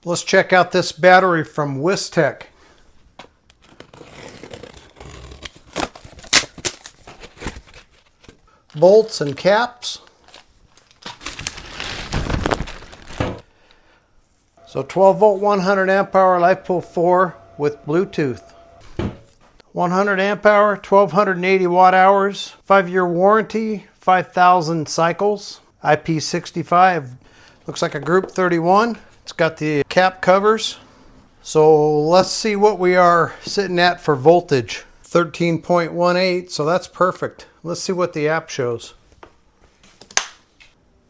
Let's check out this battery from Wistek. Bolts and caps. So 12 volt 100 amp hour LiFePO4 with Bluetooth. 100 amp hour, 1280 watt hours, 5-year warranty, 5,000 cycles, IP65. Looks like a Group 31. It's got the cap covers. So let's see what we are sitting at for voltage. 13.18, so that's perfect. Let's see what the app shows.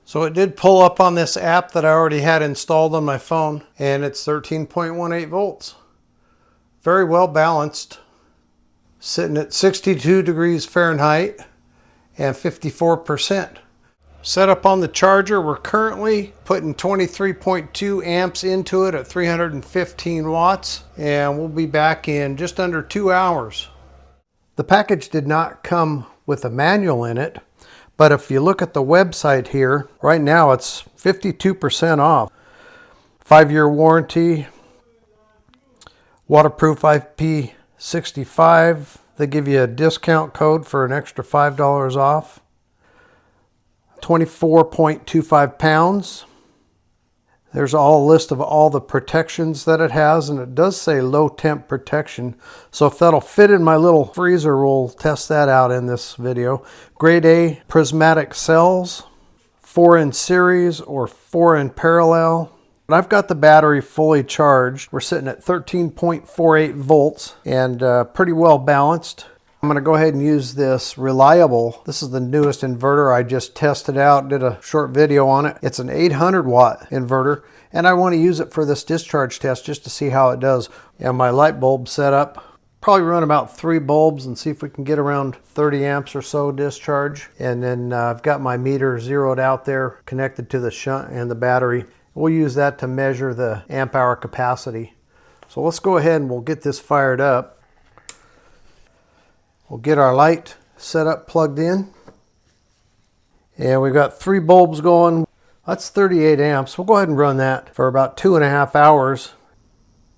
So it did pull up on this app that I already had installed on my phone, and it's 13.18 volts. Very well balanced. Sitting at 62 degrees Fahrenheit and 54%. Set up on the charger, we're currently putting 23.2 amps into it at 315 watts, and we'll be back in just under 2 hours. The package did not come with a manual in it, but if you look at the website here, right now it's 52% off. 5-year warranty, waterproof IP65. They give you a discount code for an extra $5 off. 24.25 pounds. There's a list of all the protections that it has, and it does say low temp protection. So if that'll fit in my little freezer, we'll test that out in this video. Grade A prismatic cells, 4 in series or 4 in parallel. I've got the battery fully charged. We're sitting at 13.48 volts and pretty well balanced. I'm going to go ahead and use this Reliable. This is the newest inverter I just tested out, did a short video on it. It's an 800 watt inverter, and I want to use it for this discharge test just to see how it does. And my light bulb set up. Probably run about 3 bulbs and see if we can get around 30 amps or so discharge. And then I've got my meter zeroed out there, connected to the shunt and the battery. We'll use that to measure the amp hour capacity. So let's go ahead and we'll get this fired up. We'll get our light set up, plugged in. And we've got 3 bulbs going. That's 38 amps. We'll go ahead and run that for about 2.5 hours.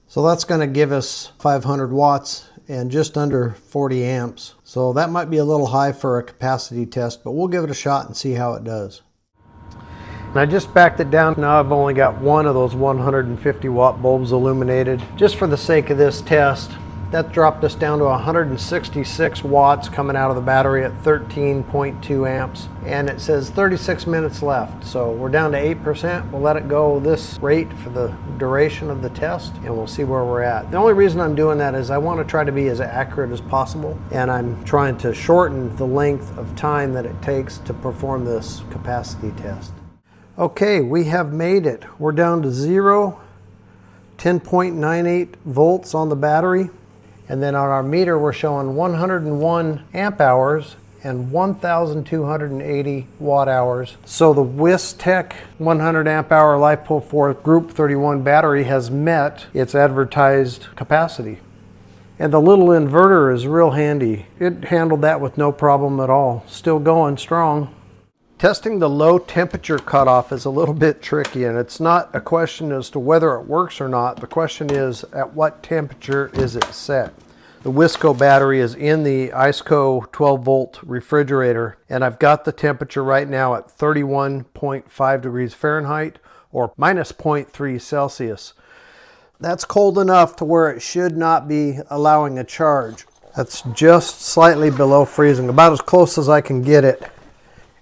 So that's going to give us 500 watts and just under 40 amps. So that might be a little high for a capacity test, but we'll give it a shot and see how it does. And I just backed it down. Now I've only got one of those 150 watt bulbs illuminated. Just for the sake of this test, that dropped us down to 166 watts coming out of the battery at 13.2 amps. And it says 36 minutes left. So we're down to 8%. We'll let it go this rate for the duration of the test, and we'll see where we're at. The only reason I'm doing that is I want to try to be as accurate as possible, and I'm trying to shorten the length of time that it takes to perform this capacity test. Okay, we have made it. We're down to 0, 10.98 volts on the battery. And then on our meter, we're showing 101 amp hours and 1,280 watt hours. So the Wistek 100 amp hour LiFePO4 Group 31 battery has met its advertised capacity. And the little inverter is real handy. It handled that with no problem at all. Still going strong. Testing the low temperature cutoff is a little bit tricky, and it's not a question as to whether it works or not. The question is, at what temperature is it set? The ICECO battery is in the ICECO 12 volt refrigerator, and I've got the temperature right now at 31.5 degrees Fahrenheit or minus 0.3 Celsius. That's cold enough to where it should not be allowing a charge. That's just slightly below freezing, about as close as I can get it.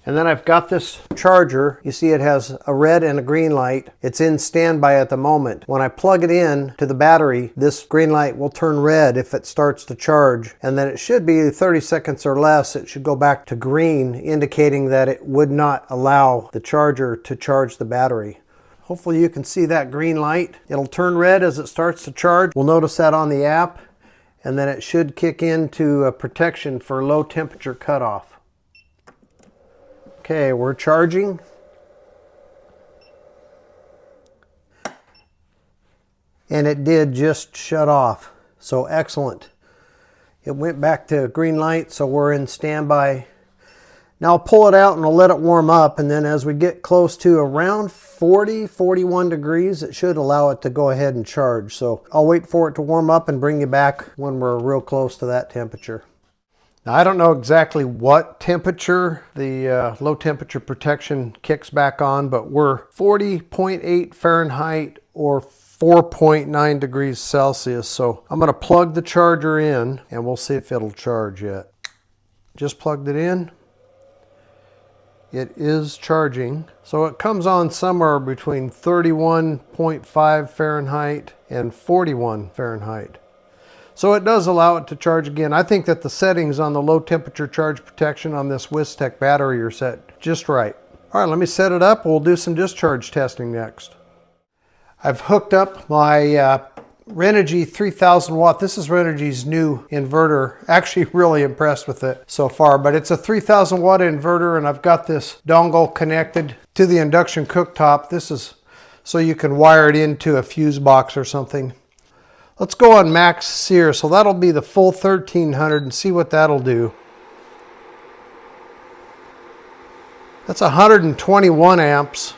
And then I've got this charger. You see it has a red and a green light. It's in standby at the moment. When I plug it in to the battery, this green light will turn red if it starts to charge. And then it should be 30 seconds or less. It should go back to green, indicating that it would not allow the charger to charge the battery. Hopefully you can see that green light. It'll turn red as it starts to charge. We'll notice that on the app. And then it should kick into a protection for low temperature cutoff. Okay, we're charging. And it did just shut off. So excellent. It went back to green light, so we're in standby. Now I'll pull it out and I'll let it warm up, and then as we get close to around 40, 41 degrees, it should allow it to go ahead and charge. So I'll wait for it to warm up and bring you back when we're real close to that temperature. Now I don't know exactly what temperature the low temperature protection kicks back on, but we're 40.8 Fahrenheit or 4.9 degrees Celsius. So I'm going to plug the charger in and we'll see if it'll charge yet. Just plugged it in. It is charging. So it comes on somewhere between 31.5 Fahrenheit and 41 Fahrenheit. So it does allow it to charge again. I think that the settings on the low temperature charge protection on this Wistek battery are set just right. All right, let me set it up. We'll do some discharge testing next. I've hooked up my Renogy 3000 watt. This is Renogy's new inverter. Actually really impressed with it so far, but it's a 3000 watt inverter, and I've got this dongle connected to the induction cooktop. This is so you can wire it into a fuse box or something. Let's go on max SEER. So that'll be the full 1300 and see what that'll do. That's 121 amps,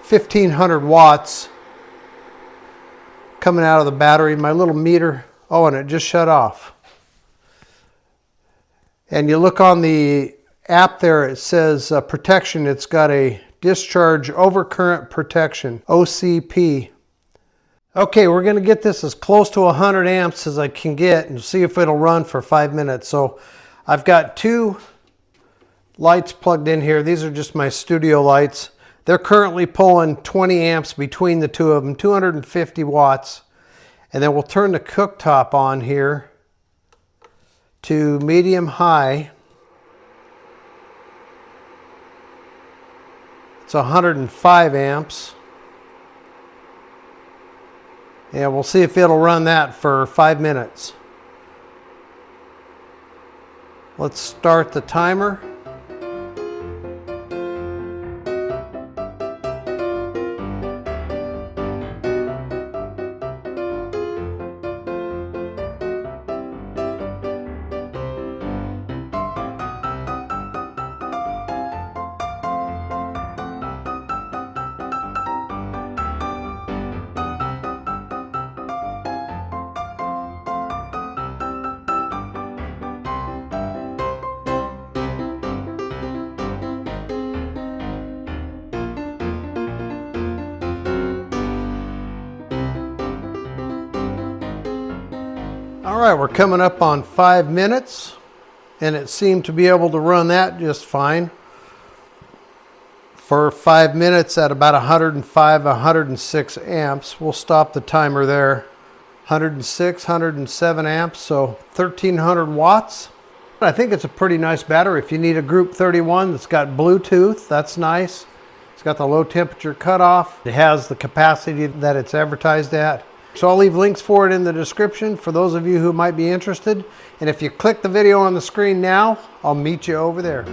1500 watts. Coming out of the battery. My little meter, oh, and it just shut off. And you look on the app there, it says protection. It's got a discharge overcurrent protection, OCP. Okay, we're going to get this as close to 100 amps as I can get and see if it'll run for 5 minutes. So I've got two lights plugged in here. These are just my studio lights. They're currently pulling 20 amps between the two of them, 250 watts. And then we'll turn the cooktop on here to medium high. It's 105 amps. And we'll see if it'll run that for 5 minutes. Let's start the timer. All right, we're coming up on 5 minutes, and it seemed to be able to run that just fine. For 5 minutes at about 105, 106 amps. We'll stop the timer there. 106, 107 amps, so 1300 watts. I think it's a pretty nice battery. If you need a Group 31 that's got Bluetooth, that's nice. It's got the low temperature cutoff. It has the capacity that it's advertised at. So I'll leave links for it in the description for those of you who might be interested. And if you click the video on the screen now, I'll meet you over there.